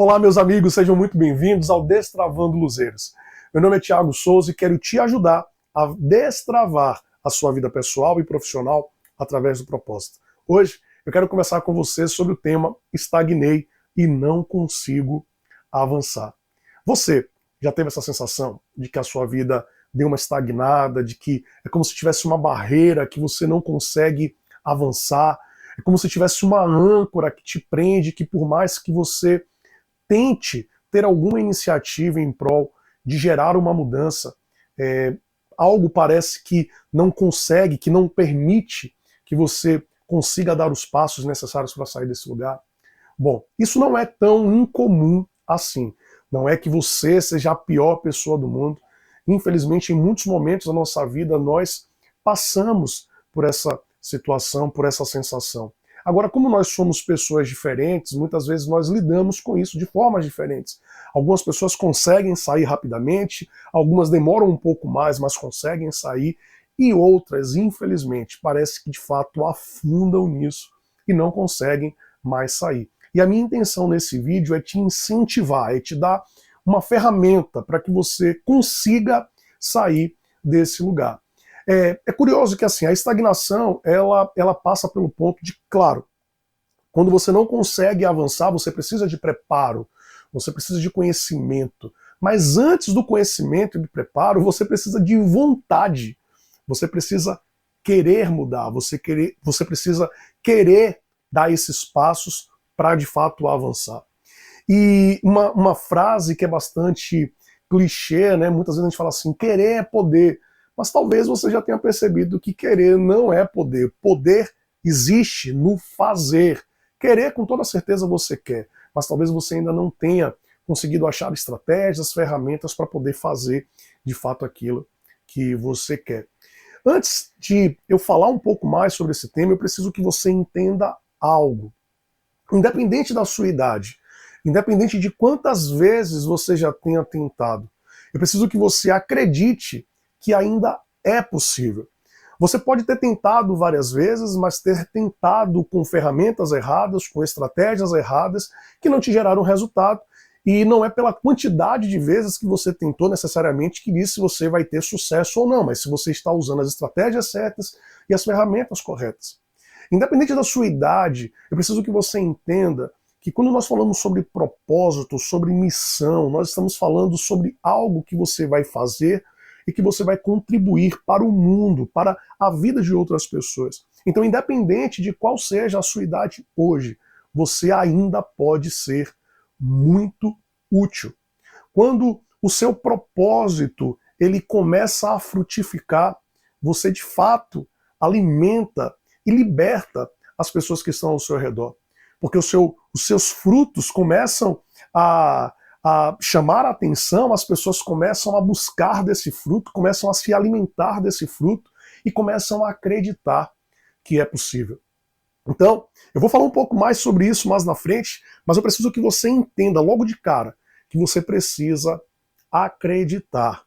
Olá, meus amigos, sejam muito bem-vindos ao Destravando Luzeiros. Meu nome é Thiago Souza e quero te ajudar a destravar a sua vida pessoal e profissional através do propósito. Hoje eu quero conversar com você sobre o tema Estagnei e não consigo avançar. Você já teve essa sensação de que a sua vida deu uma estagnada, de que é como se tivesse uma barreira que você não consegue avançar, é como se tivesse uma âncora que te prende, que por mais que você tente ter alguma iniciativa em prol de gerar uma mudança, algo parece que não consegue, que não permite que você consiga dar os passos necessários para sair desse lugar. Bom, isso não é tão incomum assim. Não é que você seja a pior pessoa do mundo. Infelizmente, em muitos momentos da nossa vida, nós passamos por essa situação, por essa sensação. Agora, como nós somos pessoas diferentes, muitas vezes nós lidamos com isso de formas diferentes. Algumas pessoas conseguem sair rapidamente, algumas demoram um pouco mais, mas conseguem sair, e outras, infelizmente, parece que de fato afundam nisso e não conseguem mais sair. E a minha intenção nesse vídeo é te incentivar, é te dar uma ferramenta para que você consiga sair desse lugar. É curioso que assim, a estagnação ela passa pelo ponto de, claro, quando você não consegue avançar, você precisa de preparo, você precisa de conhecimento. Mas antes do conhecimento e do preparo, você precisa de vontade. Você precisa querer mudar, você precisa querer dar esses passos para de fato avançar. E uma frase que é bastante clichê, né? Muitas vezes a gente fala assim, querer é poder. Mas talvez você já tenha percebido que querer não é poder. Poder existe no fazer. Querer, com toda certeza, você quer, mas talvez você ainda não tenha conseguido achar estratégias, ferramentas para poder fazer de fato aquilo que você quer. Antes de eu falar um pouco mais sobre esse tema, eu preciso que você entenda algo. Independente da sua idade, independente de quantas vezes você já tenha tentado, eu preciso que você acredite que ainda é possível. Você pode ter tentado várias vezes, mas ter tentado com ferramentas erradas, com estratégias erradas, que não te geraram resultado. E não é pela quantidade de vezes que você tentou necessariamente que diz se você vai ter sucesso ou não, mas se você está usando as estratégias certas e as ferramentas corretas. Independente da sua idade, eu preciso que você entenda que quando nós falamos sobre propósito, sobre missão, nós estamos falando sobre algo que você vai fazer e que você vai contribuir para o mundo, para a vida de outras pessoas. Então, independente de qual seja a sua idade hoje, você ainda pode ser muito útil. Quando o seu propósito ele começa a frutificar, você de fato alimenta e liberta as pessoas que estão ao seu redor. Porque os seus frutos começam a chamar a atenção, as pessoas começam a buscar desse fruto, começam a se alimentar desse fruto e começam a acreditar que é possível. Então, eu vou falar um pouco mais sobre isso mais na frente, mas eu preciso que você entenda logo de cara que você precisa acreditar.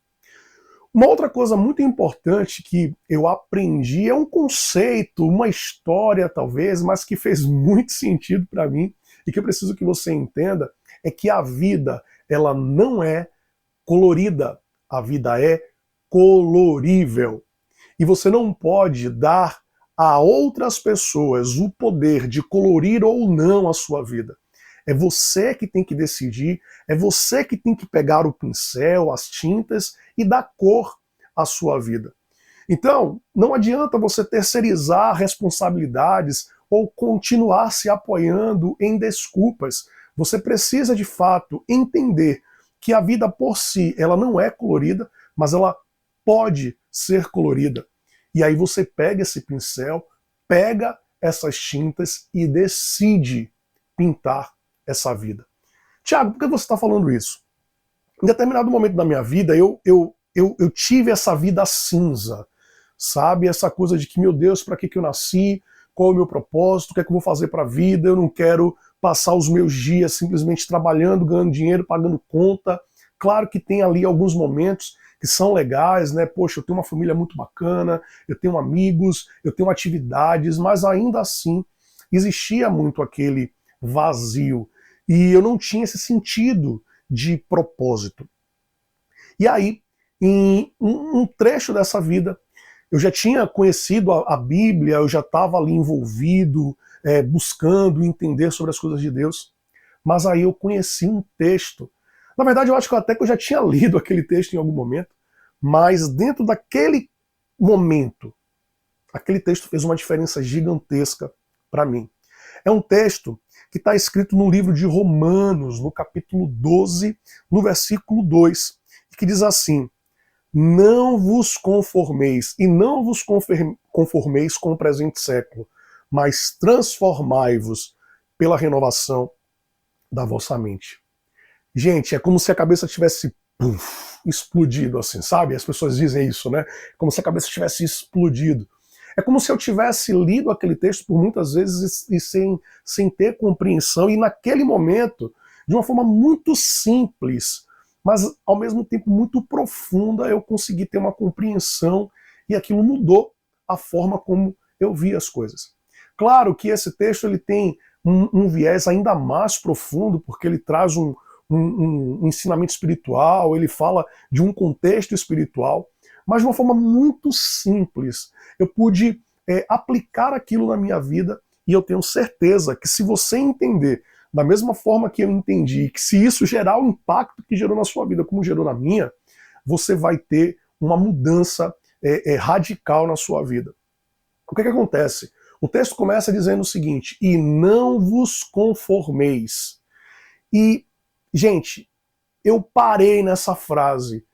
Uma outra coisa muito importante que eu aprendi é um conceito, uma história talvez, mas que fez muito sentido para mim e que eu preciso que você entenda, é que a vida ela não é colorida, a vida é colorível. E você não pode dar a outras pessoas o poder de colorir ou não a sua vida. É você que tem que decidir, é você que tem que pegar o pincel, as tintas e dar cor à sua vida. Então, não adianta você terceirizar responsabilidades ou continuar se apoiando em desculpas. Você precisa, de fato, entender que a vida por si, ela não é colorida, mas ela pode ser colorida. E aí você pega esse pincel, pega essas tintas e decide pintar essa vida. Tiago, por que você está falando isso? Em determinado momento da minha vida, eu tive essa vida cinza, sabe? Essa coisa de que, meu Deus, para que eu nasci? Qual é o meu propósito? O que é que eu vou fazer para a vida? Eu não quero passar os meus dias simplesmente trabalhando, ganhando dinheiro, pagando conta. Claro que tem ali alguns momentos que são legais, né? Poxa, eu tenho uma família muito bacana, eu tenho amigos, eu tenho atividades, mas ainda assim existia muito aquele vazio. E eu não tinha esse sentido de propósito. E aí, em um trecho dessa vida, eu já tinha conhecido a Bíblia, eu já estava ali envolvido, buscando entender sobre as coisas de Deus. Mas aí eu conheci um texto. Na verdade, eu acho que até que eu já tinha lido aquele texto em algum momento, mas dentro daquele momento, aquele texto fez uma diferença gigantesca para mim. É um texto que está escrito no livro de Romanos, no capítulo 12, no versículo 2, que diz assim: não vos conformeis, e não vos conformeis com o presente século, mas transformai-vos pela renovação da vossa mente. Gente, é como se a cabeça tivesse explodido, assim, sabe? As pessoas dizem isso, né? Como se a cabeça tivesse explodido. É como se eu tivesse lido aquele texto por muitas vezes e sem ter compreensão, e naquele momento, de uma forma muito simples, mas ao mesmo tempo muito profunda, eu consegui ter uma compreensão e aquilo mudou a forma como eu vi as coisas. Claro que esse texto ele tem um viés ainda mais profundo, porque ele traz um ensinamento espiritual, ele fala de um contexto espiritual, mas de uma forma muito simples. Eu pude aplicar aquilo na minha vida e eu tenho certeza que se você entender da mesma forma que eu entendi, que se isso gerar o impacto que gerou na sua vida, como gerou na minha, você vai ter uma mudança radical na sua vida. O que acontece? O texto começa dizendo o seguinte: e não vos conformeis. E, gente, eu parei nessa frase.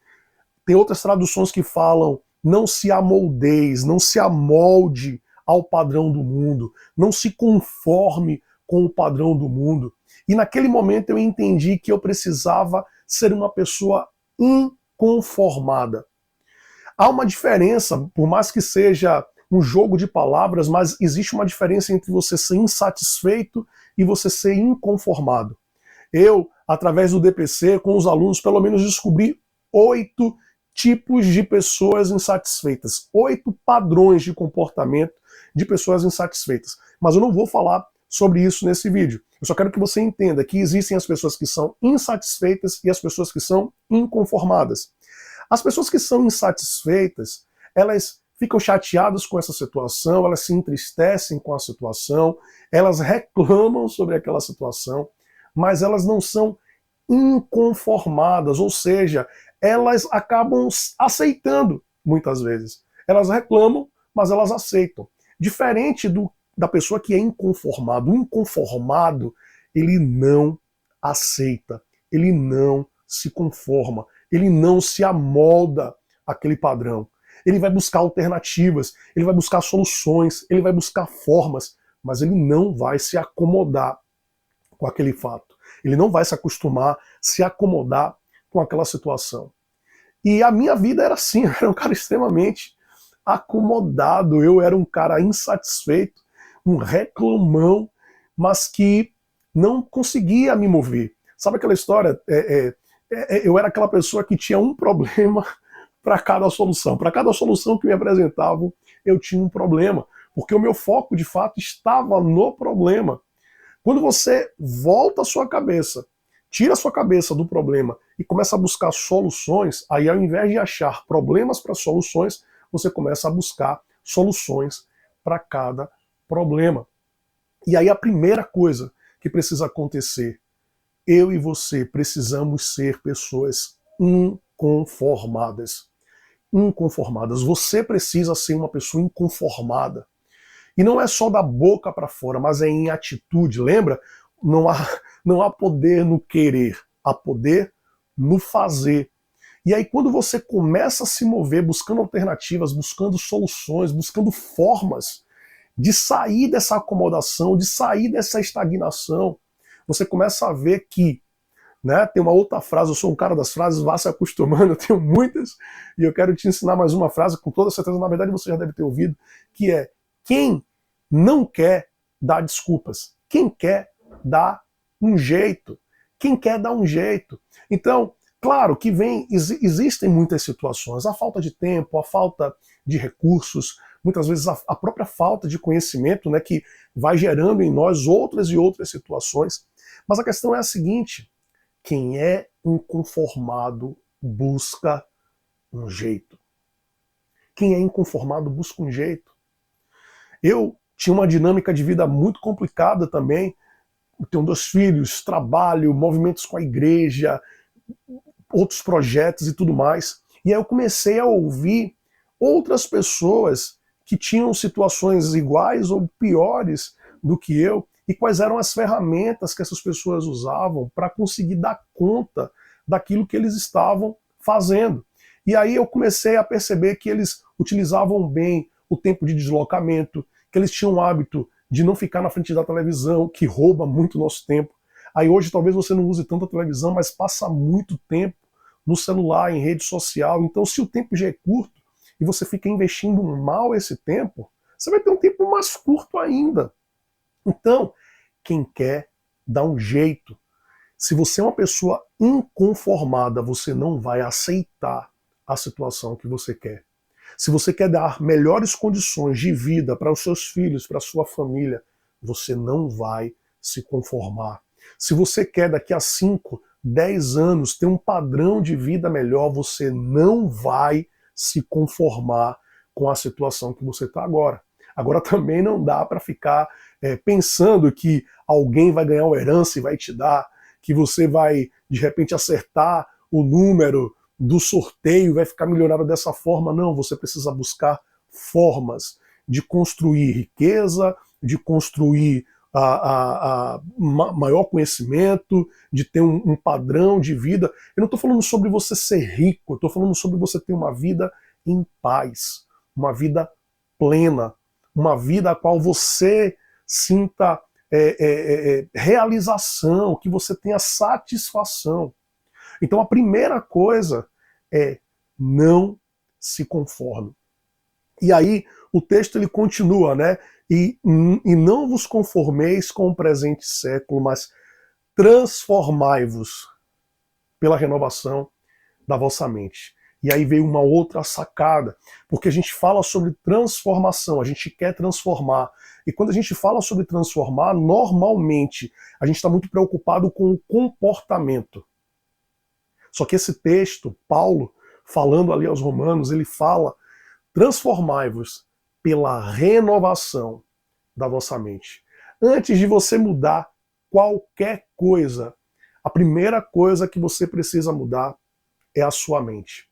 Tem outras traduções que falam: não se amoldeis, não se amolde ao padrão do mundo, não se conforme com o padrão do mundo. E naquele momento eu entendi que eu precisava ser uma pessoa inconformada. Há uma diferença, por mais que seja um jogo de palavras, mas existe uma diferença entre você ser insatisfeito e você ser inconformado. Eu, através do DPC, com os alunos, pelo menos descobri 8 tipos de pessoas insatisfeitas, 8 padrões de comportamento de pessoas insatisfeitas. Mas eu não vou falar sobre isso nesse vídeo. Eu só quero que você entenda que existem as pessoas que são insatisfeitas e as pessoas que são inconformadas. As pessoas que são insatisfeitas, elas ficam chateadas com essa situação, elas se entristecem com a situação, elas reclamam sobre aquela situação, mas elas não são inconformadas, ou seja, elas acabam aceitando muitas vezes. Elas reclamam, mas elas aceitam. Diferente da pessoa que é inconformado. O inconformado, ele não aceita, ele não se conforma, ele não se amolda àquele padrão. Ele vai buscar alternativas, ele vai buscar soluções, ele vai buscar formas, mas ele não vai se acomodar com aquele fato. Ele não vai se acostumar, se acomodar com aquela situação. E a minha vida era assim, eu era um cara extremamente acomodado, eu era um cara insatisfeito, um reclamão, mas que não conseguia me mover. Sabe aquela história? Eu era aquela pessoa que tinha um problema para cada solução. Para cada solução que me apresentavam, eu tinha um problema, porque o meu foco, de fato, estava no problema. Quando você volta a sua cabeça, tira a sua cabeça do problema e começa a buscar soluções, aí ao invés de achar problemas para soluções, você começa a buscar soluções para cada problema. E aí a primeira coisa que precisa acontecer, eu e você precisamos ser pessoas inconformadas. Inconformadas. Você precisa ser uma pessoa inconformada. E não é só da boca para fora, mas é em atitude. Lembra? Não há poder no querer, há poder no fazer. E aí quando você começa a se mover buscando alternativas, buscando soluções, buscando formas de sair dessa acomodação, de sair dessa estagnação, você começa a ver que, né, tem uma outra frase, eu sou um cara das frases, vá se acostumando, eu tenho muitas, e eu quero te ensinar mais uma frase, com toda certeza, na verdade você já deve ter ouvido, que é: quem não quer dar desculpas, quem quer dá um jeito, quem quer dá um jeito. Então, claro que existem muitas situações, a falta de tempo, a falta de recursos, muitas vezes a própria falta de conhecimento, né, que vai gerando em nós outras e outras situações. Mas a questão é a seguinte: quem é inconformado busca um jeito. Quem é inconformado busca um jeito. Eu tinha uma dinâmica de vida muito complicada também. Eu tenho 2 filhos, trabalho, movimentos com a igreja, outros projetos e tudo mais. E aí eu comecei a ouvir outras pessoas que tinham situações iguais ou piores do que eu, e quais eram as ferramentas que essas pessoas usavam para conseguir dar conta daquilo que eles estavam fazendo. E aí eu comecei a perceber que eles utilizavam bem o tempo de deslocamento, que eles tinham o hábito de não ficar na frente da televisão, que rouba muito nosso tempo. Aí hoje talvez você não use tanto a televisão, mas passa muito tempo no celular, em rede social. Então, se o tempo já é curto e você fica investindo mal esse tempo, você vai ter um tempo mais curto ainda. Então, quem quer, dá um jeito. Se você é uma pessoa inconformada, você não vai aceitar a situação que você quer. Se você quer dar melhores condições de vida para os seus filhos, para a sua família, você não vai se conformar. Se você quer daqui a 5, 10 anos ter um padrão de vida melhor, você não vai se conformar com a situação que você está agora. Agora também não dá para ficar pensando que alguém vai ganhar uma herança e vai te dar, que você vai de repente acertar o número do sorteio, vai ficar milionário dessa forma. Não, você precisa buscar formas de construir riqueza, de construir maior conhecimento, de ter um padrão de vida. Eu não estou falando sobre você ser rico, eu estou falando sobre você ter uma vida em paz, uma vida plena, uma vida a qual você sinta realização, que você tenha satisfação. Então a primeira coisa é não se conforme. E aí o texto ele continua, né? E não vos conformeis com o presente século, mas transformai-vos pela renovação da vossa mente. E aí veio uma outra sacada, porque a gente fala sobre transformação, a gente quer transformar. E quando a gente fala sobre transformar, normalmente a gente está muito preocupado com o comportamento. Só que esse texto, Paulo, falando ali aos Romanos, ele fala: transformai-vos pela renovação da vossa mente. Antes de você mudar qualquer coisa, a primeira coisa que você precisa mudar é a sua mente.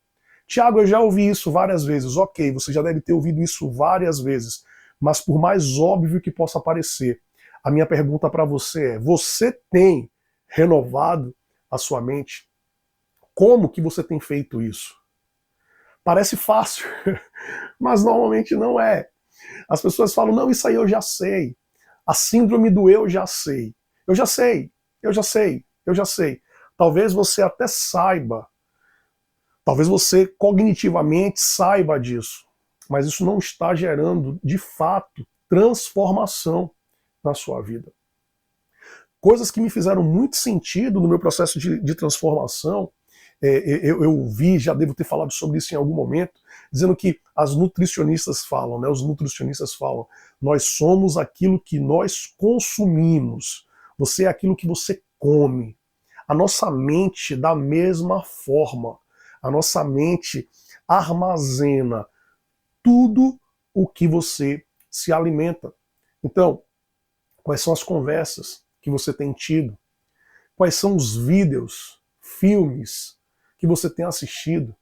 Tiago, eu já ouvi isso várias vezes. Ok, você já deve ter ouvido isso várias vezes. Mas por mais óbvio que possa parecer, a minha pergunta para você é: você tem renovado a sua mente? Como que você tem feito isso? Parece fácil, mas normalmente não é. As pessoas falam: não, isso aí eu já sei. A síndrome do eu já sei. Eu já sei, eu já sei, eu já sei. Talvez você até saiba, talvez você cognitivamente saiba disso, mas isso não está gerando, de fato, transformação na sua vida. Coisas que me fizeram muito sentido no meu processo de transformação, eu vi, já devo ter falado sobre isso em algum momento, dizendo que as nutricionistas falam, né, os nutricionistas falam: nós somos aquilo que nós consumimos, você é aquilo que você come. A nossa mente, da mesma forma, a nossa mente armazena tudo o que você se alimenta. Então, quais são as conversas que você tem tido? Quais são os vídeos, filmes que você tem assistido?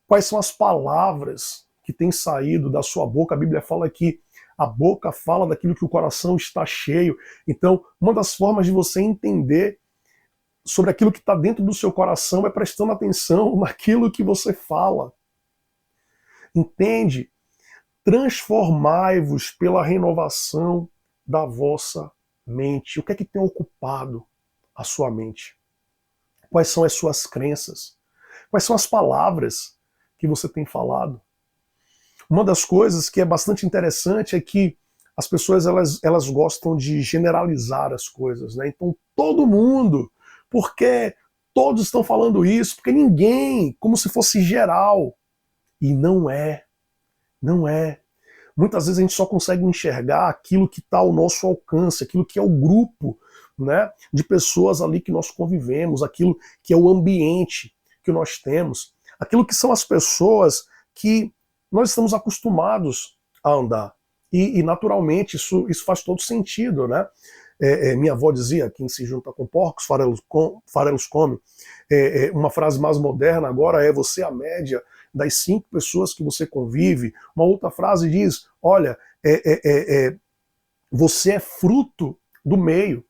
Quais são as palavras que têm saído da sua boca? A Bíblia fala que a boca fala daquilo que o coração está cheio. Então, uma das formas de você entender sobre aquilo que está dentro do seu coração é prestando atenção naquilo que você fala. Entende? Transformai-vos pela renovação da vossa mente. O que é que tem ocupado a sua mente? Quais são as suas crenças? Quais são as palavras que você tem falado? Uma das coisas que é bastante interessante é que as pessoas elas gostam de generalizar as coisas, né? Então todo mundo, porque todos estão falando isso, porque ninguém, como se fosse geral. E não é. Não é. Muitas vezes a gente só consegue enxergar aquilo que está ao nosso alcance, aquilo que é o grupo né, de pessoas ali que nós convivemos, aquilo que é o ambiente que nós temos, aquilo que são as pessoas que nós estamos acostumados a andar. E naturalmente, isso faz todo sentido, né? Minha avó dizia, quem se junta com porcos, farelos come. Uma frase mais moderna agora é: você é a média das 5 pessoas que você convive. Uma outra frase diz: olha, você é fruto do meio.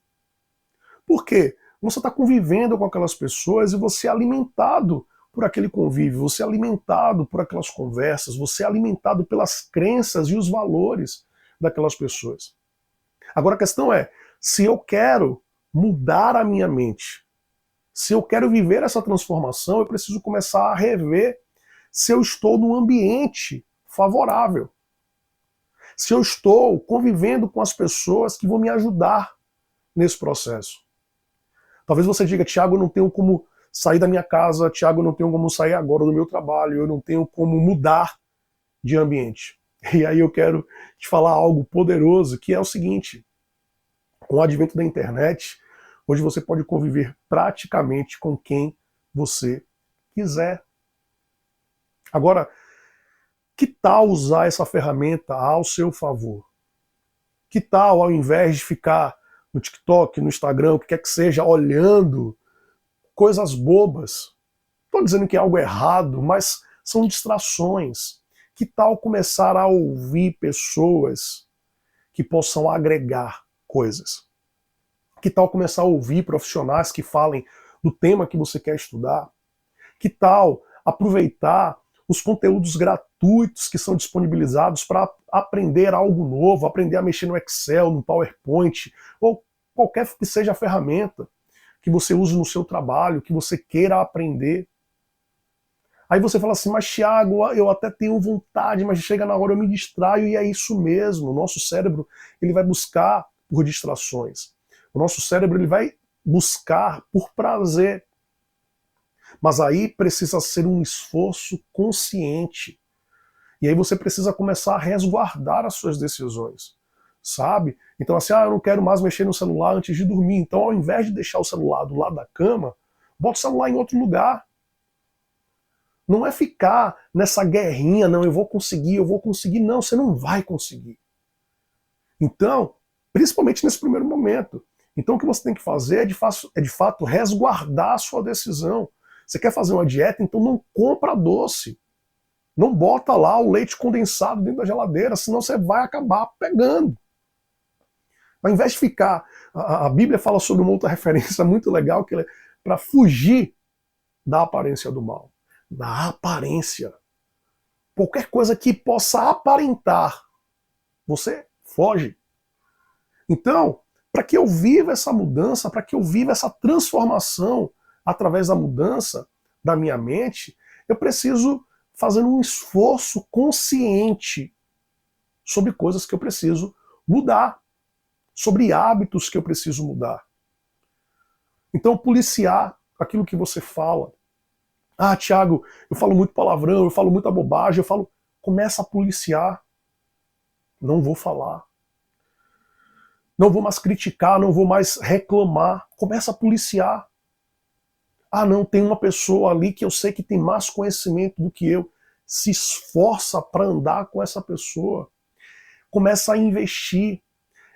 Por quê? Você está convivendo com aquelas pessoas e você é alimentado por aquele convívio, você é alimentado por aquelas conversas, você é alimentado pelas crenças e os valores daquelas pessoas. Agora a questão é, se eu quero mudar a minha mente, se eu quero viver essa transformação, eu preciso começar a rever se eu estou num ambiente favorável. Se eu estou convivendo com as pessoas que vão me ajudar nesse processo. Talvez você diga: Tiago, eu não tenho como sair da minha casa, Tiago, eu não tenho como sair agora do meu trabalho, eu não tenho como mudar de ambiente. E aí eu quero te falar algo poderoso, que é o seguinte: com o advento da internet, hoje você pode conviver praticamente com quem você quiser. Agora, que tal usar essa ferramenta ao seu favor? Que tal, ao invés de ficar no TikTok, no Instagram, o que quer que seja, olhando coisas bobas? Estou dizendo que é algo errado, mas são distrações. Que tal começar a ouvir pessoas que possam agregar coisas? Que tal começar a ouvir profissionais que falem do tema que você quer estudar? Que tal aproveitar os conteúdos gratuitos que são disponibilizados para aprender algo novo, aprender a mexer no Excel, no PowerPoint, ou qualquer que seja a ferramenta que você use no seu trabalho, que você queira aprender. Aí você fala assim: mas Tiago, eu até tenho vontade, mas chega na hora eu me distraio, e é isso mesmo. O nosso cérebro ele vai buscar por distrações. O nosso cérebro ele vai buscar por prazer. Mas aí precisa ser um esforço consciente. E aí você precisa começar a resguardar as suas decisões, sabe? Então assim, eu não quero mais mexer no celular antes de dormir. Então, ao invés de deixar o celular do lado da cama, bota o celular em outro lugar. Não é ficar nessa guerrinha, não, eu vou conseguir. Não, você não vai conseguir. Então, principalmente nesse primeiro momento. Então o que você tem que fazer é de fato resguardar a sua decisão. Você quer fazer uma dieta, então não compra doce. Não bota lá o leite condensado dentro da geladeira, senão você vai acabar pegando. Ao invés de ficar... A Bíblia fala sobre uma outra referência muito legal, que é para fugir da aparência do mal. Da aparência. Qualquer coisa que possa aparentar, você foge. Então, para que eu viva essa mudança, para que eu viva essa transformação através da mudança da minha mente, eu preciso fazer um esforço consciente sobre coisas que eu preciso mudar, sobre hábitos que eu preciso mudar. Então, policiar aquilo que você fala. Ah, Tiago, eu falo muito palavrão, eu falo muita bobagem, começa a policiar. Não vou falar. Não vou mais criticar, não vou mais reclamar. Começa a policiar. Ah, não, tem uma pessoa ali que eu sei que tem mais conhecimento do que eu. Se esforça para andar com essa pessoa. Começa a investir.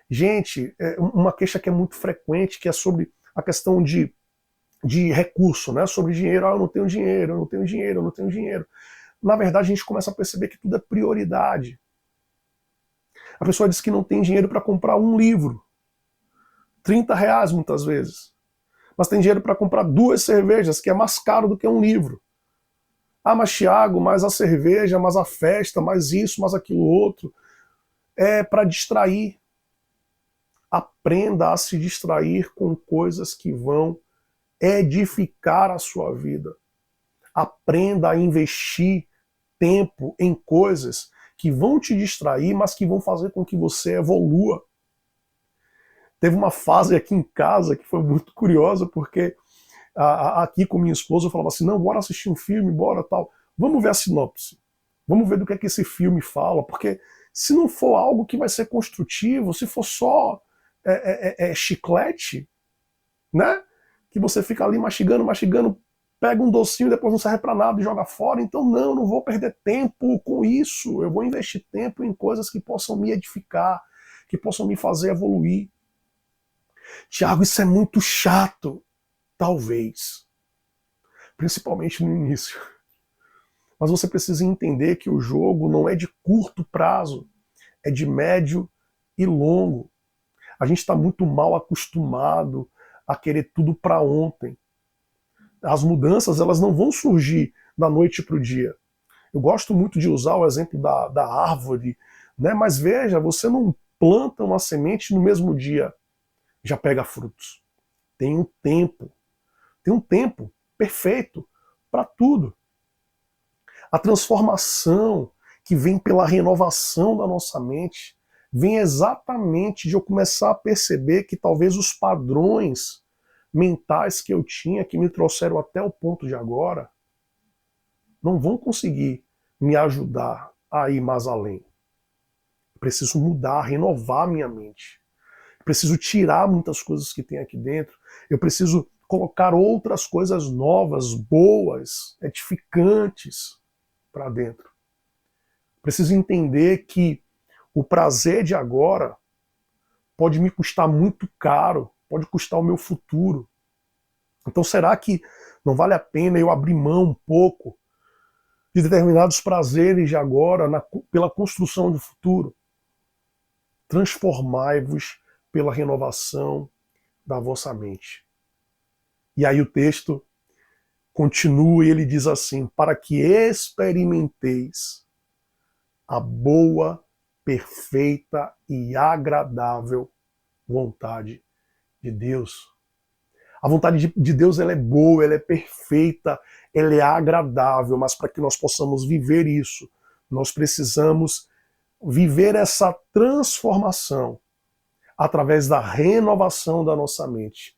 Gente, uma queixa que é muito frequente, que é sobre a questão de recurso, né? Sobre dinheiro. Ah, eu não tenho dinheiro, eu não tenho dinheiro, eu não tenho dinheiro. Na verdade, a gente começa a perceber que tudo é prioridade. A pessoa diz que não tem dinheiro para comprar um livro. R$ 30 muitas vezes. Mas tem dinheiro para comprar 2 cervejas, que é mais caro do que um livro. Ah, mas Thiago, mais a cerveja, mais a festa, mais isso, mais aquilo outro. É para distrair. Aprenda a se distrair com coisas que vão edificar a sua vida. Aprenda a investir tempo em coisas que vão te distrair, mas que vão fazer com que você evolua. Teve uma fase aqui em casa que foi muito curiosa, porque aqui com minha esposa eu falava assim: não, bora assistir um filme, bora tal. Vamos ver a sinopse. Vamos ver do que é que esse filme fala, porque se não for algo que vai ser construtivo, se for só chiclete, né? Que você fica ali mastigando, mastigando, pega um docinho, depois não serve para nada e joga fora. Então, não vou perder tempo com isso. Eu vou investir tempo em coisas que possam me edificar, que possam me fazer evoluir. Tiago, isso é muito chato. Talvez. Principalmente no início. Mas você precisa entender que o jogo não é de curto prazo, é de médio e longo. A gente está muito mal acostumado a querer tudo para ontem. As mudanças, elas não vão surgir da noite para o dia. Eu gosto muito de usar o exemplo da árvore, né? Mas veja, você não planta uma semente no mesmo dia, já pega frutos. Tem um tempo perfeito para tudo. A transformação que vem pela renovação da nossa mente vem exatamente de eu começar a perceber que talvez os padrões mentais que eu tinha, que me trouxeram até o ponto de agora, não vão conseguir me ajudar a ir mais além. Eu preciso mudar, renovar minha mente. Eu preciso tirar muitas coisas que tem aqui dentro. Eu preciso colocar outras coisas novas, boas, edificantes para dentro. Preciso entender que o prazer de agora pode me custar muito caro, pode custar o meu futuro. Então será que não vale a pena eu abrir mão um pouco de determinados prazeres de agora pela construção do futuro? Transformai-vos pela renovação da vossa mente. E aí o texto continua e ele diz assim: para que experimenteis a boa, perfeita e agradável vontade de Deus. A vontade de Deus, ela é boa, ela é perfeita, ela é agradável, mas para que nós possamos viver isso, nós precisamos viver essa transformação através da renovação da nossa mente.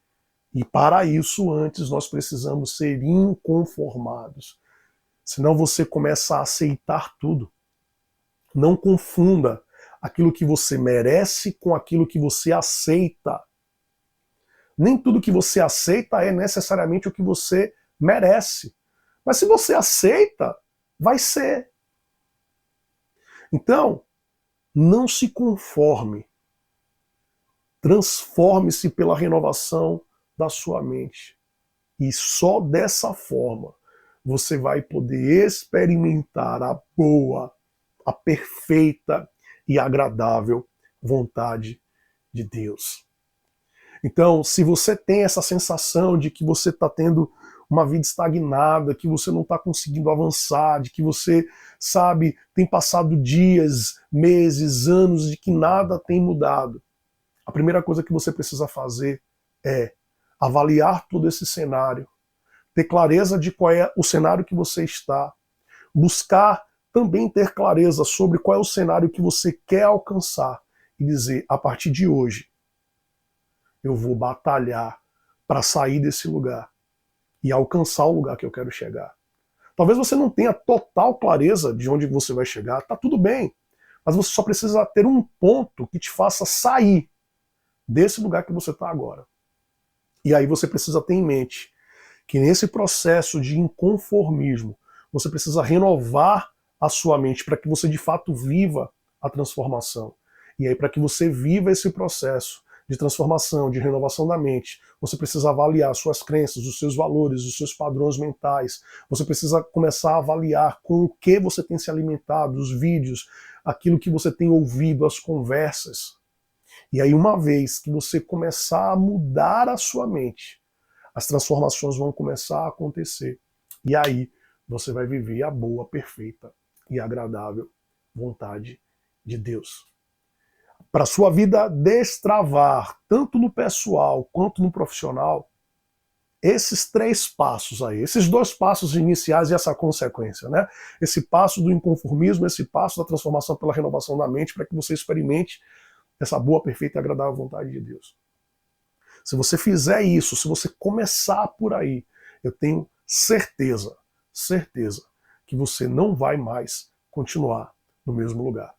E para isso, antes, nós precisamos ser inconformados. Senão você começa a aceitar tudo. Não confunda aquilo que você merece com aquilo que você aceita. Nem tudo que você aceita é necessariamente o que você merece. Mas se você aceita, vai ser. Então, não se conforme. Transforme-se pela renovação da sua mente. E só dessa forma você vai poder experimentar a boa, a perfeita e agradável vontade de Deus. Então, se você tem essa sensação de que você está tendo uma vida estagnada, que você não está conseguindo avançar, de que você, sabe, tem passado dias, meses, anos, de que nada tem mudado, a primeira coisa que você precisa fazer é avaliar todo esse cenário, ter clareza de qual é o cenário que você está, buscar também ter clareza sobre qual é o cenário que você quer alcançar e dizer, a partir de hoje, eu vou batalhar para sair desse lugar e alcançar o lugar que eu quero chegar. Talvez você não tenha total clareza de onde você vai chegar, tá tudo bem, mas você só precisa ter um ponto que te faça sair desse lugar que você está agora. E aí você precisa ter em mente que nesse processo de inconformismo, você precisa renovar a sua mente para que você de fato viva a transformação. E aí para que você viva esse processo de transformação, de renovação da mente, você precisa avaliar suas crenças, os seus valores, os seus padrões mentais. Você precisa começar a avaliar com o que você tem se alimentado, os vídeos, aquilo que você tem ouvido, as conversas. E aí, uma vez que você começar a mudar a sua mente, as transformações vão começar a acontecer. E aí, você vai viver a boa, perfeita e agradável vontade de Deus. Para a sua vida destravar, tanto no pessoal quanto no profissional, esses 3 passos aí, esses 2 passos iniciais e essa consequência, né? Esse passo do inconformismo, esse passo da transformação pela renovação da mente, para que você experimente essa boa, perfeita e agradável vontade de Deus. Se você fizer isso, se você começar por aí, eu tenho certeza que você não vai mais continuar no mesmo lugar.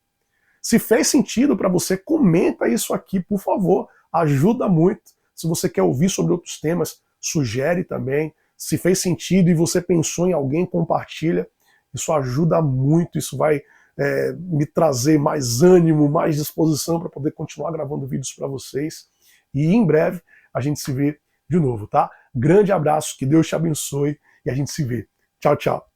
Se fez sentido para você, comenta isso aqui, por favor. Ajuda muito. Se você quer ouvir sobre outros temas, sugere também. Se fez sentido e você pensou em alguém, compartilha. Isso ajuda muito, isso vai me trazer mais ânimo, mais disposição para poder continuar gravando vídeos para vocês. E em breve a gente se vê de novo, tá? Grande abraço, que Deus te abençoe e a gente se vê. Tchau, tchau.